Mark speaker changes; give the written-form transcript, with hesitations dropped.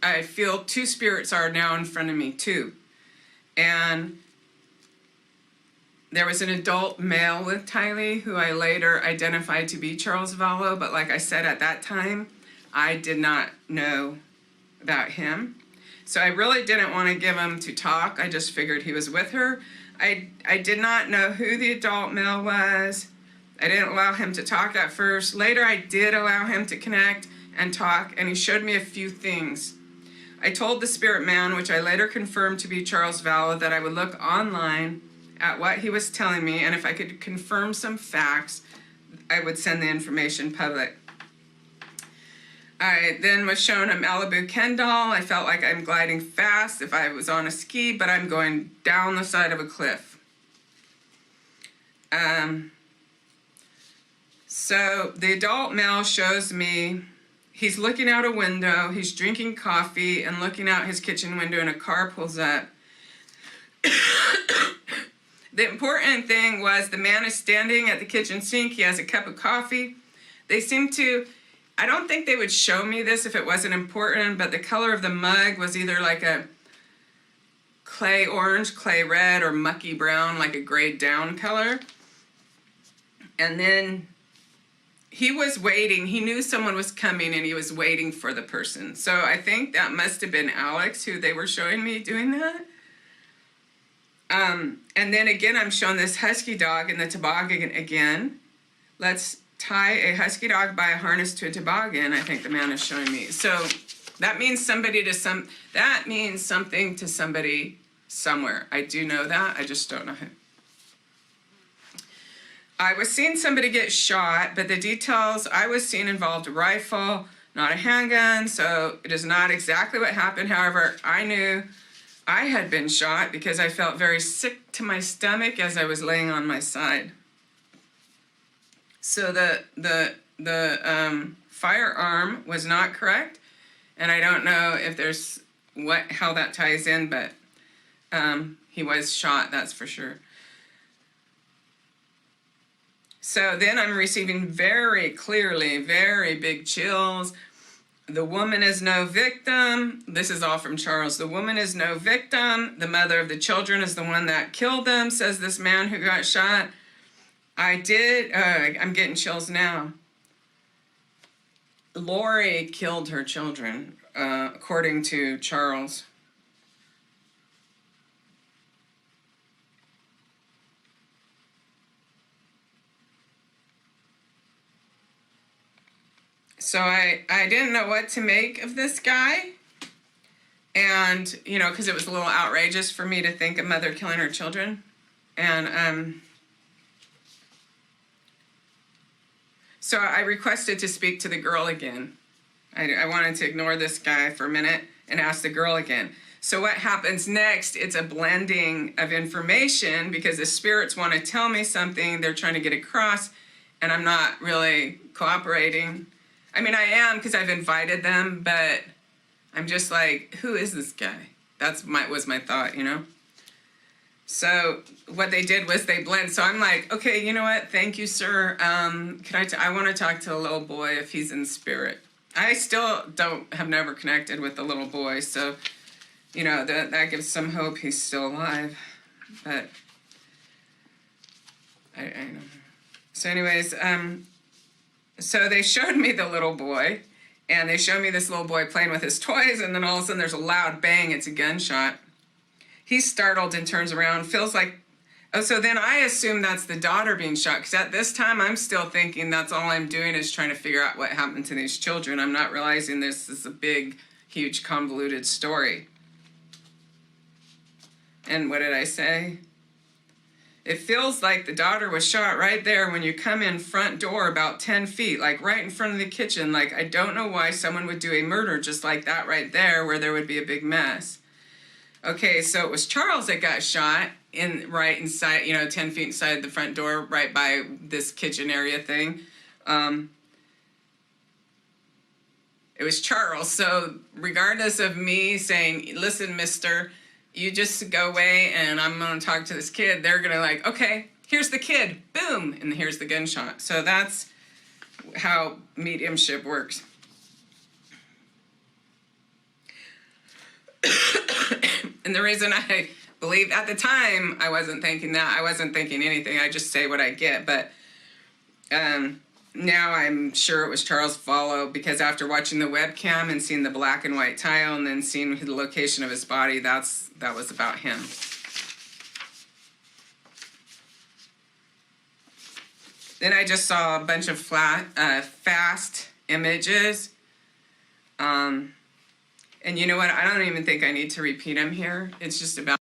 Speaker 1: I feel two spirits are now in front of me too. And there was an adult male with Tylee who I later identified to be Charles Vallow, but like I said at that time, I did not know about him. So I really didn't want to give him to talk. I just figured he was with her. I did not know who the adult male was. I didn't allow him to talk at first. Later I did allow him to connect and talk, and he showed me a few things. I told the spirit man, which I later confirmed to be Charles Vallow, that I would look online at what he was telling me, and if I could confirm some facts, I would send the information public. I then was shown a Malibu Ken doll. I felt like I'm gliding fast if I was on a ski, but I'm going down the side of a cliff. So the adult male shows me, he's looking out a window, he's drinking coffee and looking out his kitchen window, and a car pulls up. The important thing was the man is standing at the kitchen sink. He has a cup of coffee. They seem to, I don't think they would show me this if it wasn't important, but the color of the mug was either like a clay orange, clay red, or mucky brown, like a grayed down color. And then he was waiting. He knew someone was coming and he was waiting for the person. So I think that must have been Alex who they were showing me doing that. And then again, I'm shown this husky dog in the toboggan again. Let's tie a husky dog by a harness to a toboggan, I think the man is showing me. So that means something to somebody somewhere. I do know that, I just don't know who. I was seeing somebody get shot, but the details I was seeing involved a rifle, not a handgun, so it is not exactly what happened. However, I knew I had been shot because I felt very sick to my stomach as I was laying on my side. So the firearm was not correct, and I don't know if there's how that ties in, but he was shot, that's for sure. So then I'm receiving very clearly, very big chills. The woman is no victim. This is all from Charles. The woman is no victim. The mother of the children is the one that killed them, says this man who got shot. I'm getting chills now. Lori killed her children, according to Charles. So I didn't know what to make of this guy. And, you know, because it was a little outrageous for me to think a mother killing her children. And so I requested to speak to the girl again. I wanted to ignore this guy for a minute and ask the girl again. So what happens next, it's a blending of information because the spirits want to tell me something they're trying to get across, and I'm not really cooperating. I mean, I am because I've invited them, but I'm just like, who is this guy? That's was my thought, you know? So what they did was they blend. So I'm like, okay, you know what? Thank you, sir. I want to talk to a little boy if he's in spirit. I still have never connected with the little boy. So, you know, that gives some hope he's still alive. But I don't know. So anyways, so they showed me the little boy, and they showed me this little boy playing with his toys, and then all of a sudden there's a loud bang, it's a gunshot. He's startled and turns around, feels like, oh, so then I assume that's the daughter being shot, because at this time I'm still thinking that's all I'm doing is trying to figure out what happened to these children. I'm not realizing this is a big, huge, convoluted story. And what did I say? It feels like the daughter was shot right there when you come in front door about 10 feet, like right in front of the kitchen. Like, I don't know why someone would do a murder just like that right there where there would be a big mess. Okay, so it was Charles that got shot right inside, 10 feet inside the front door, right by this kitchen area thing. It was Charles. So regardless of me saying, listen, mister, you just go away and I'm going to talk to this kid, they're going to like, okay, here's the kid, boom, and here's the gunshot. So that's how mediumship works. And the reason I believe at the time, I wasn't thinking that. I wasn't thinking anything. I just say what I get. But now I'm sure it was Charles Vallow, because after watching the webcam and seeing the black and white tile and then seeing the location of his body, that was about him. Then I just saw a bunch of fast images. And you know what? I don't even think I need to repeat them here. It's just about